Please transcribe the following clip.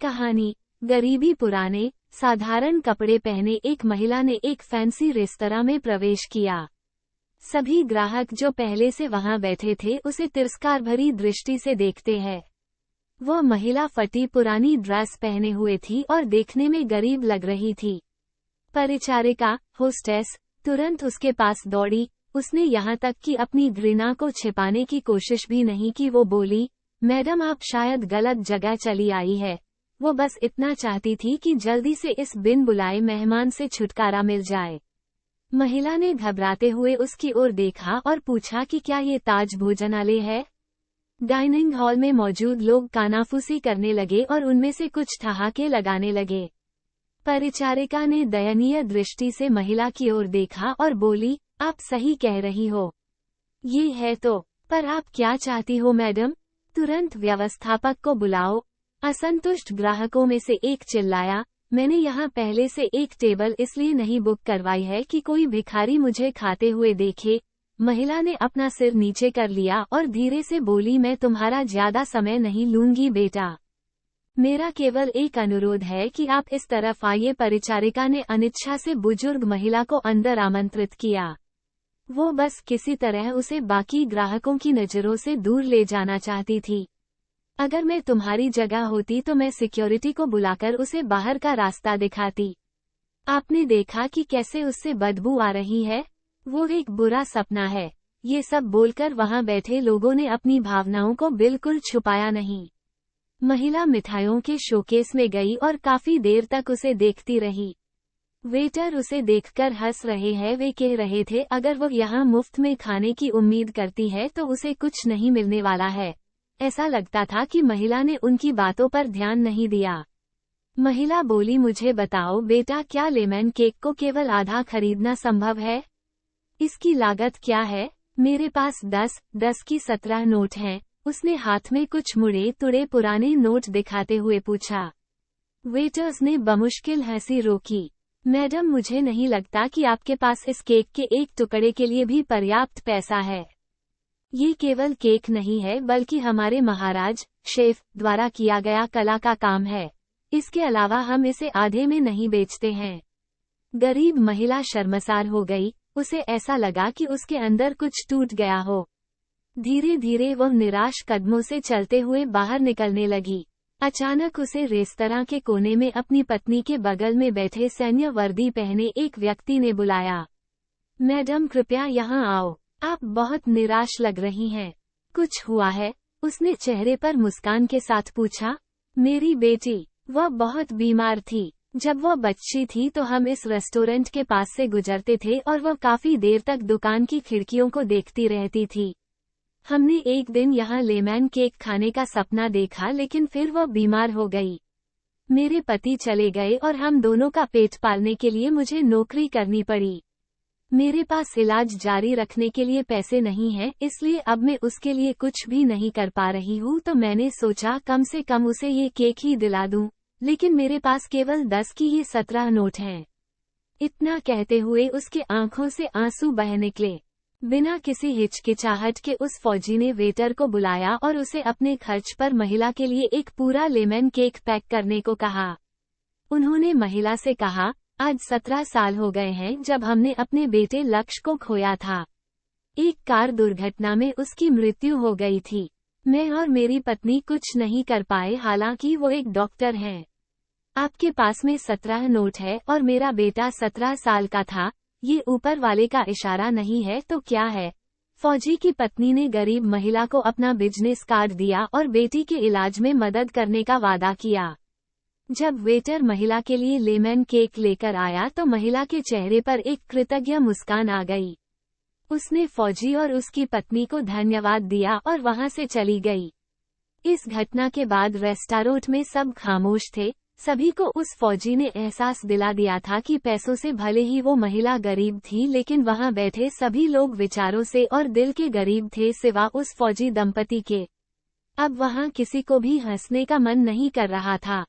कहानी। गरीबी पुराने साधारण कपड़े पहने एक महिला ने एक फैंसी रेस्तरां में प्रवेश किया। सभी ग्राहक जो पहले से वहां बैठे थे उसे तिरस्कार भरी दृष्टि से देखते हैं। वह महिला फटी पुरानी ड्रेस पहने हुए थी और देखने में गरीब लग रही थी। परिचारिका, होस्टेस, तुरंत उसके पास दौड़ी। उसने यहाँ तक कि अपनी घृणा को छिपाने की कोशिश भी नहीं की। वो बोली, मैडम आप शायद गलत जगह चली आई है। वो बस इतना चाहती थी कि जल्दी से इस बिन बुलाए मेहमान से छुटकारा मिल जाए। महिला ने घबराते हुए उसकी ओर देखा और पूछा कि क्या ये ताज भोजनालय है? डाइनिंग हॉल में मौजूद लोग कानाफूसी करने लगे और उनमें से कुछ ठहाके लगाने लगे। परिचारिका ने दयनीय दृष्टि से महिला की ओर देखा और बोली, आप सही कह रही हो। ये है तो, पर आप क्या चाहती हो मैडम? तुरंत व्यवस्थापक को बुलाओ। असंतुष्ट ग्राहकों में से एक चिल्लाया, मैंने यहाँ पहले से एक टेबल इसलिए नहीं बुक करवाई है कि कोई भिखारी मुझे खाते हुए देखे। महिला ने अपना सिर नीचे कर लिया और धीरे से बोली, मैं तुम्हारा ज्यादा समय नहीं लूंगी बेटा। मेरा केवल एक अनुरोध है कि आप इस तरफ आइए। परिचारिका ने अनिच्छा से बुजुर्ग महिला को अंदर आमंत्रित किया। वो बस किसी तरह उसे बाकी ग्राहकों की नज़रों से दूर ले जाना चाहती थी। अगर मैं तुम्हारी जगह होती तो मैं सिक्योरिटी को बुलाकर उसे बाहर का रास्ता दिखाती। आपने देखा कि कैसे उससे बदबू आ रही है? वो एक बुरा सपना है। ये सब बोलकर वहां बैठे लोगों ने अपनी भावनाओं को बिल्कुल छुपाया नहीं। महिला मिठाइयों के शोकेस में गई और काफी देर तक उसे देखती रही। वेटर उसे देखकर हंस रहे हैं। वे कह रहे थे, अगर वो यहाँ मुफ्त में खाने की उम्मीद करती है तो उसे कुछ नहीं मिलने वाला है। ऐसा लगता था कि महिला ने उनकी बातों पर ध्यान नहीं दिया। महिला बोली, मुझे बताओ बेटा, क्या लेमन केक को केवल आधा खरीदना संभव है? इसकी लागत क्या है? मेरे पास 10 की 17 नोट हैं। उसने हाथ में कुछ मुड़े तुड़े पुराने नोट दिखाते हुए पूछा। वेटर्स ने बमुश्किल हंसी रोकी। मैडम, मुझे नहीं लगता कि आपके पास इस केक के एक टुकड़े के लिए भी पर्याप्त पैसा है। ये केवल केक नहीं है बल्कि हमारे महाराज शेफ द्वारा किया गया कला का काम है। इसके अलावा हम इसे आधे में नहीं बेचते हैं। गरीब महिला शर्मसार हो गई। उसे ऐसा लगा कि उसके अंदर कुछ टूट गया हो। धीरे धीरे वह निराश कदमों से चलते हुए बाहर निकलने लगी। अचानक उसे रेस्तरां के कोने में अपनी पत्नी के बगल में बैठे सैन्य वर्दी पहने एक व्यक्ति ने बुलाया। मैडम कृपया यहाँ आओ, आप बहुत निराश लग रही हैं। कुछ हुआ है? उसने चेहरे पर मुस्कान के साथ पूछा। मेरी बेटी, वह बहुत बीमार थी। जब वह बच्ची थी तो हम इस रेस्टोरेंट के पास से गुजरते थे और वह काफी देर तक दुकान की खिड़कियों को देखती रहती थी। हमने एक दिन यहाँ लेमन केक खाने का सपना देखा, लेकिन फिर वह बीमार हो गई। मेरे पति चले गए और हम दोनों का पेट पालने के लिए मुझे नौकरी करनी पड़ी। मेरे पास इलाज जारी रखने के लिए पैसे नहीं हैं, इसलिए अब मैं उसके लिए कुछ भी नहीं कर पा रही हूँ। तो मैंने सोचा कम से कम उसे ये केक ही दिला दूं, लेकिन मेरे पास केवल 10 की ये 17 नोट हैं। इतना कहते हुए उसके आंखों से आंसू बह निकले। बिना किसी हिचकिचाहट के उस फौजी ने वेटर को बुलाया और उसे अपने खर्च पर महिला के लिए एक पूरा लेमन केक पैक करने को कहा। उन्होंने महिला से कहा, आज 17 साल हो गए हैं जब हमने अपने बेटे लक्ष्य को खोया था। एक कार दुर्घटना में उसकी मृत्यु हो गई थी। मैं और मेरी पत्नी कुछ नहीं कर पाए, हालांकि वो एक डॉक्टर हैं। आपके पास में 17 नोट है और मेरा बेटा 17 साल का था। ये ऊपर वाले का इशारा नहीं है तो क्या है? फौजी की पत्नी ने गरीब महिला को अपना बिजनेस कार्ड दिया और बेटी के इलाज में मदद करने का वादा किया। जब वेटर महिला के लिए लेमन केक लेकर आया तो महिला के चेहरे पर एक कृतज्ञ मुस्कान आ गई। उसने फौजी और उसकी पत्नी को धन्यवाद दिया और वहां से चली गई। इस घटना के बाद रेस्टोरेंट में सब खामोश थे। सभी को उस फौजी ने एहसास दिला दिया था कि पैसों से भले ही वो महिला गरीब थी, लेकिन वहां बैठे सभी लोग विचारों से और दिल के गरीब थे, सिवा उस फौजी दंपति के। अब वहां किसी को भी हंसने का मन नहीं कर रहा था।